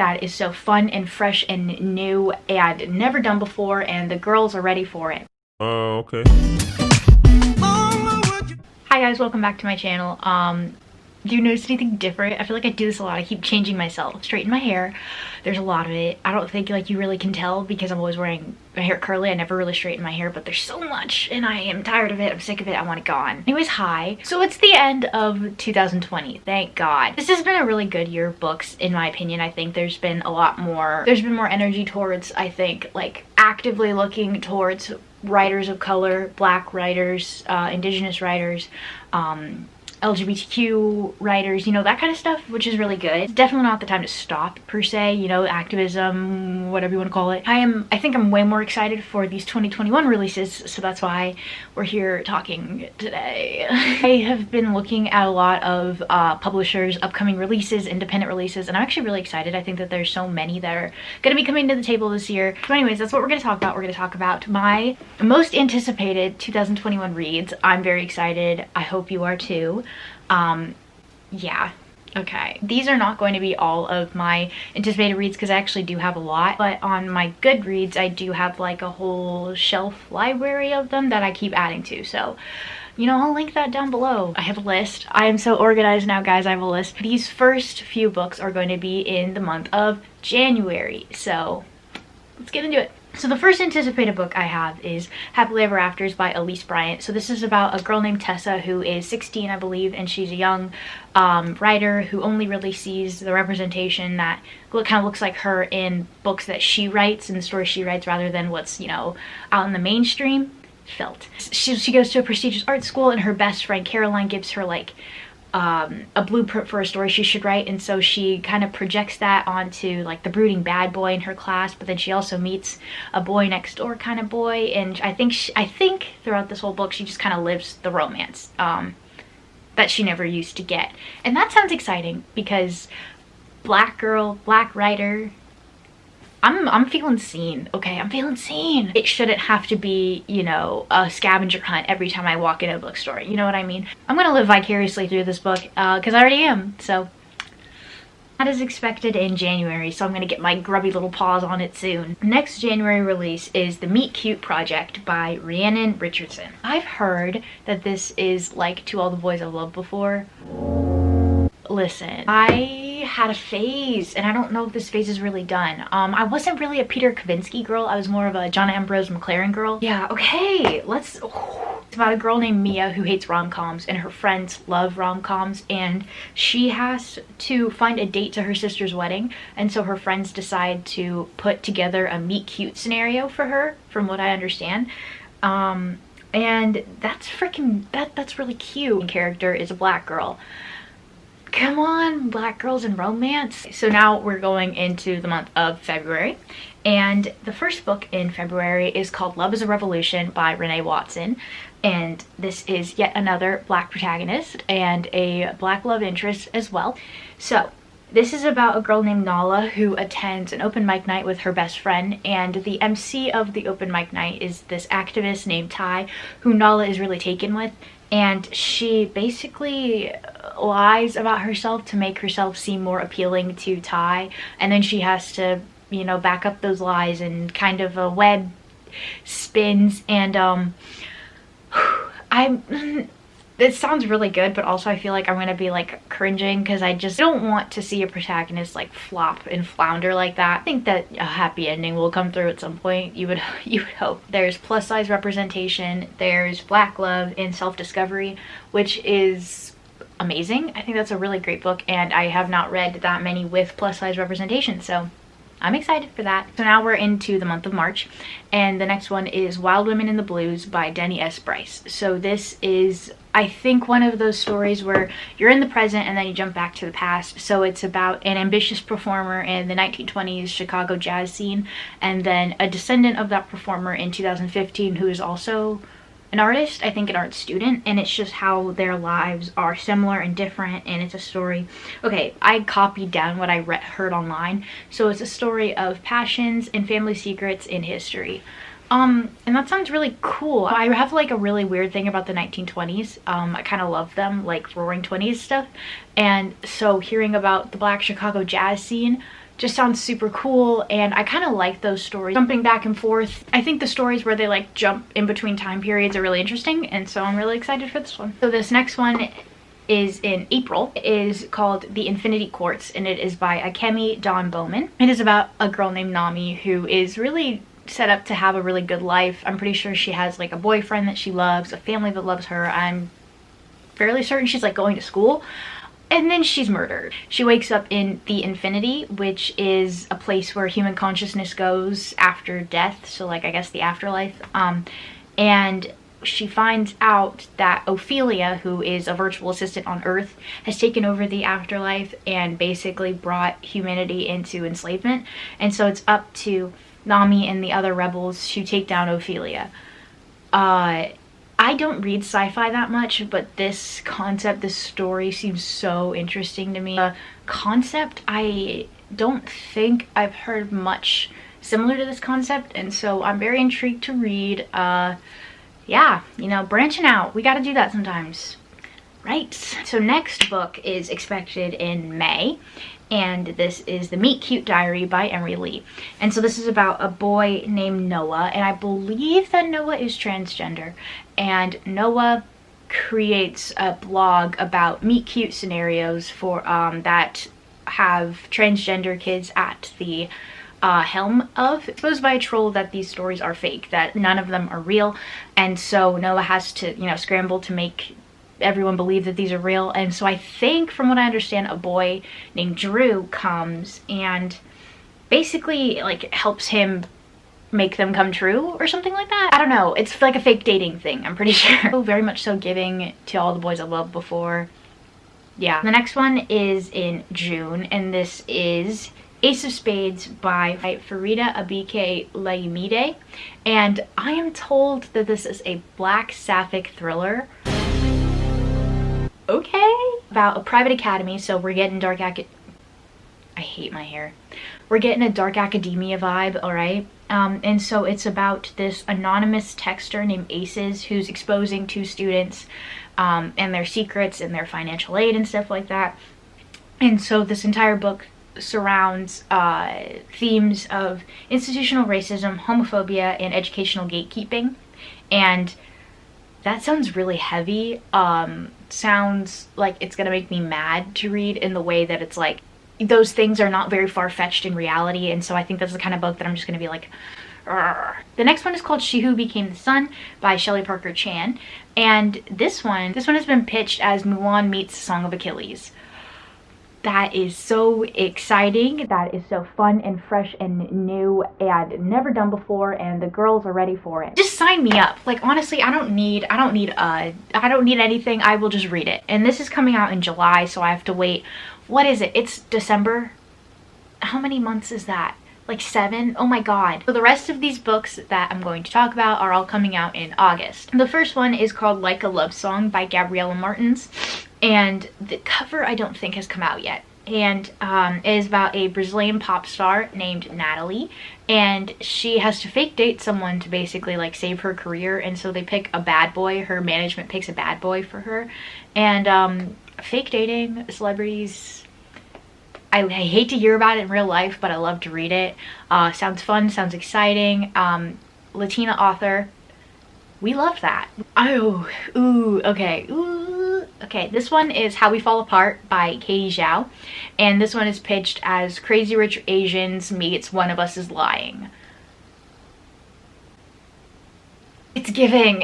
that is so fun and fresh and new and never done before, and the girls are ready for it. Okay. Hi guys, welcome back to my channel. Do you notice anything different? I feel like I do this a lot. I keep changing myself. Straighten my hair. There's a lot of it. I don't think like you really can tell because I'm always wearing my hair curly. I never really straighten my hair, but there's so much and I am tired of it. I'm sick of it. I want it gone. Anyways, hi. So it's the end of 2020. Thank God. This has been a really good year of books in my opinion. I think there's been more energy towards, I think, like actively looking towards writers of color, black writers, indigenous writers, LGBTQ writers, you know, that kind of stuff, which is really good. It's definitely not the time to stop per se, you know, activism, whatever you want to call it. I think I'm way more excited for these 2021 releases, so that's why we're here talking today. I have been looking at a lot of publishers' upcoming releases, independent releases, and I'm actually really excited. I think that there's so many that are going to be coming to the table this year. So anyways, that's what we're going to talk about. We're going to talk about my most anticipated 2021 reads. I'm very excited. I hope you are too. Yeah. Okay, these are not going to be all of my anticipated reads because I actually do have a lot, but on my Goodreads I do have like a whole shelf library of them that I keep adding to, so you know, I'll link that down below. I have a list. I am so organized now, guys. I have a list. These first few books are going to be in the month of January, so let's get into it. So the first anticipated book I have is Happily Ever Afters by Elise Bryant. So this is about a girl named Tessa who is 16, I believe, and she's a young writer who only really sees the representation that kind of looks like her in books that she writes and the stories she writes rather than what's, you know, out in the mainstream felt. She goes to a prestigious art school and her best friend Caroline gives her like a blueprint for a story she should write, and so she kind of projects that onto like the brooding bad boy in her class, but then she also meets a boy next door kind of boy, and I think throughout this whole book she just kind of lives the romance that she never used to get. And that sounds exciting because black girl, black writer, I'm feeling seen, okay? I'm feeling seen. It shouldn't have to be, you know, a scavenger hunt every time I walk in a bookstore, you know what I mean? I'm gonna live vicariously through this book, because I already am, so. That is expected in January, so I'm gonna get my grubby little paws on it soon. Next January release is The Meet Cute Project by Rhiannon Richardson. I've heard that this is like To All the Boys I've Loved Before. Listen, I had a phase, and I don't know if this phase is really done. I wasn't really a Peter Kavinsky girl. I was more of a John Ambrose McLaren girl. Yeah, okay, let's... It's about a girl named Mia who hates rom-coms, and her friends love rom-coms, and she has to find a date to her sister's wedding, and so her friends decide to put together a meet cute scenario for her, from what I understand. And that's freaking... that's really cute. The character is a black girl. Come on, black girls in romance. So now we're going into the month of February, and the first book in February is called Love is a Revolution by Renee Watson, and this is yet another black protagonist and a black love interest as well. So this is about a girl named Nala who attends an open mic night with her best friend, and the MC of the open mic night is this activist named Ty who Nala is really taken with, and she basically lies about herself to make herself seem more appealing to Ty, and then she has to, you know, back up those lies, and kind of a web spins, and it sounds really good, but also I feel like I'm gonna be like cringing because I just don't want to see a protagonist like flop and flounder like that. I think that a happy ending will come through at some point. You would hope. There's plus size representation, there's black love and self-discovery, which is amazing. I think that's a really great book, and I have not read that many with plus size representation, so I'm excited for that. So now we're into the month of March, and the next one is Wild Women in the Blues by Denny S. Bryce. So this is, I think, one of those stories where you're in the present and then you jump back to the past. So it's about an ambitious performer in the 1920s Chicago jazz scene, and then a descendant of that performer in 2015 who is also an artist, I think an art student, and it's just how their lives are similar and different, and it's a story. Okay, I copied down what I heard online. So it's a story of passions and family secrets in history. And that sounds really cool. I have like a really weird thing about the 1920s. I kind of love them, like Roaring 20s stuff. And so hearing about the Black Chicago jazz scene just sounds super cool, and I kind of like those stories jumping back and forth. I think the stories where they like jump in between time periods are really interesting, and so I'm really excited for this one. So this next one is in April. It is called The Infinity Quartz, and it is by Akemi Dawn Bowman. It is about a girl named Nami who is really set up to have a really good life. I'm pretty sure she has like a boyfriend that she loves, a family that loves her. I'm fairly certain she's like going to school, and then she's murdered. She wakes up in the Infinity, which is a place where human consciousness goes after death, so like I guess the afterlife, and she finds out that Ophelia, who is a virtual assistant on Earth, has taken over the afterlife and basically brought humanity into enslavement. And so it's up to Nami and the other rebels to take down Ophelia. I don't read sci-fi that much, but this concept, this story seems so interesting to me. The concept, I don't think I've heard much similar to this concept, and so I'm very intrigued to read. Yeah, you know, branching out. We gotta do that sometimes, right? So next book is expected in May, and this is The Meet Cute Diary by Emery Lee. And so this is about a boy named Noah, and I believe that Noah is transgender. And Noah creates a blog about meet cute scenarios for that have transgender kids at the helm of. It's supposed by a troll that these stories are fake, that none of them are real, and so Noah has to, you know, scramble to make everyone believe that these are real. And so I think, from what I understand, a boy named Drew comes and basically like helps him make them come true or something like that. I don't know, it's like a fake dating thing, I'm pretty sure. Very much so giving to all the boys I loved before. Yeah. The next one is in June, and this is Ace of Spades by Farida Abike Laimide, and I am told that this is a black sapphic thriller. Okay. About a private academy, so we're getting I hate my hair. We're getting a dark academia vibe, alright? And so it's about this anonymous texter named Aces who's exposing two students and their secrets and their financial aid and stuff like that. And so this entire book surrounds themes of institutional racism, homophobia, and educational gatekeeping. And that sounds really heavy. Sounds like it's gonna make me mad to read, in the way that it's like those things are not very far-fetched in reality, and so I think that's the kind of book that I'm just gonna be like, argh. The next one is called She Who Became the Sun by Shelley Parker Chan, and this one has been pitched as Mulan meets Song of Achilles. That is so exciting. That is so fun and fresh and new and never done before, and the girls are ready for it. Just sign me up. Like, honestly, I don't need anything. I will just read it. And this is coming out in July, so I have to wait. What is it? It's December. How many months is that? Like 7? Oh my god. So the rest of these books that I'm going to talk about are all coming out in August. The first one is called Like a Love Song by Gabriella Martins, and the cover I don't think has come out yet. And it is about a Brazilian pop star named Natalie, and she has to fake date someone to basically like save her career. And so they pick a bad boy. Her management picks a bad boy for her. And fake dating celebrities, I hate to hear about it in real life, but I love to read it. Sounds fun, sounds exciting. Latina author, we love that. Oh, ooh, okay, ooh. Okay, this one is How We Fall Apart by Katie Zhao, and this one is pitched as Crazy Rich Asians meets One of Us is Lying. It's giving!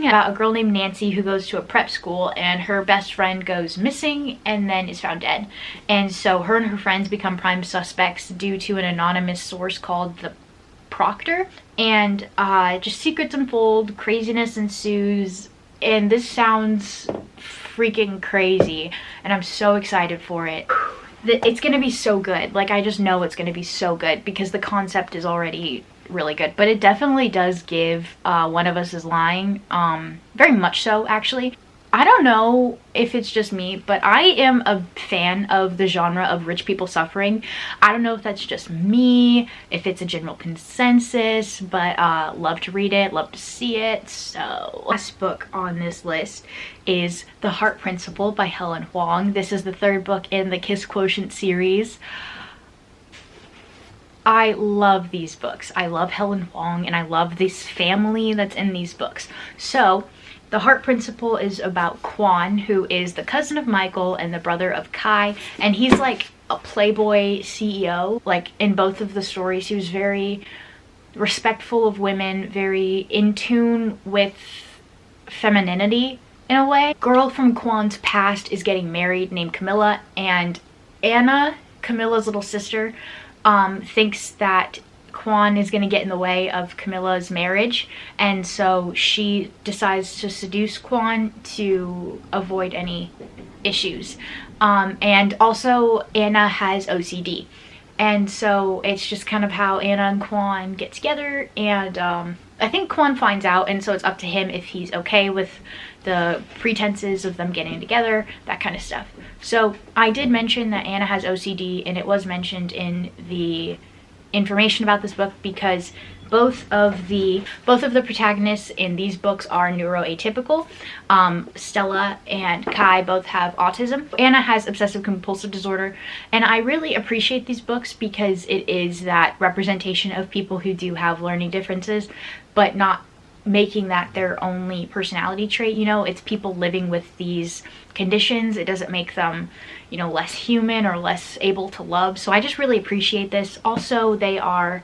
About a girl named Nancy who goes to a prep school, and her best friend goes missing and then is found dead. And so her and her friends become prime suspects due to an anonymous source called the Proctor. And just secrets unfold, craziness ensues, and this sounds freaking crazy, and I'm so excited for it. It's gonna be so good. Like, I just know it's gonna be so good because the concept is already really good, but it definitely does give One of Us is Lying, very much so, actually. I don't know if it's just me, but I am a fan of the genre of rich people suffering. I don't know if that's just me, if it's a general consensus, but love to read it, love to see it. So last book on this list is The Heart Principle by Helen Huang. This is the third book in the Kiss Quotient series. I love these books. I love Helen Wong, and I love this family that's in these books. So The Heart Principle is about Kwon, who is the cousin of Michael and the brother of Kai, and he's like a playboy CEO. Like in both of the stories, he was very respectful of women, very in tune with femininity in a way. Girl from Kwon's past is getting married named Camilla, and Anna, Camilla's little sister, thinks that Kwon is going to get in the way of Camilla's marriage, and so she decides to seduce Kwon to avoid any issues. And also Anna has OCD, and so it's just kind of how Anna and Kwon get together, and I think Kwon finds out, and so it's up to him if he's okay with the pretenses of them getting together, that kind of stuff. So I did mention that Anna has OCD, and it was mentioned in the information about this book because both of the protagonists in these books are neuroatypical. Stella and Kai both have autism. Anna has obsessive compulsive disorder, and I really appreciate these books because it is that representation of people who do have learning differences, but not making that their only personality trait. You know, it's people living with these conditions. It doesn't make them, you know, less human or less able to love. So I just really appreciate this. Also, they are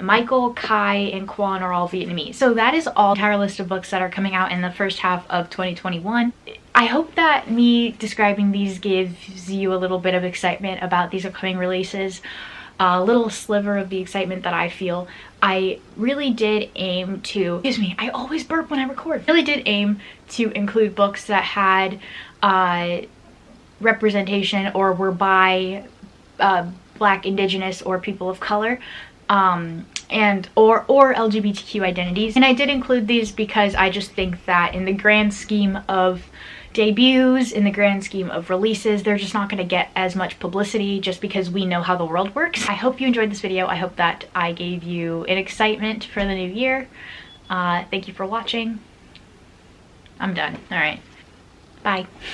Michael, Kai, and Kwon are all Vietnamese. So that is all the entire list of books that are coming out in the first half of 2021. I hope that me describing these gives you a little bit of excitement about these upcoming releases. A little sliver of the excitement that I feel. I really did aim to, excuse me, I always burp when I record. Really did aim to include books that had representation or were by Black, Indigenous, or people of color, and or LGBTQ identities. And I did include these because I just think that in the grand scheme of debuts, in the grand scheme of releases, they're just not going to get as much publicity just because we know how the world works. I hope you enjoyed this video. I hope that I gave you an excitement for the new year. Thank you for watching. I'm done. All right. Bye.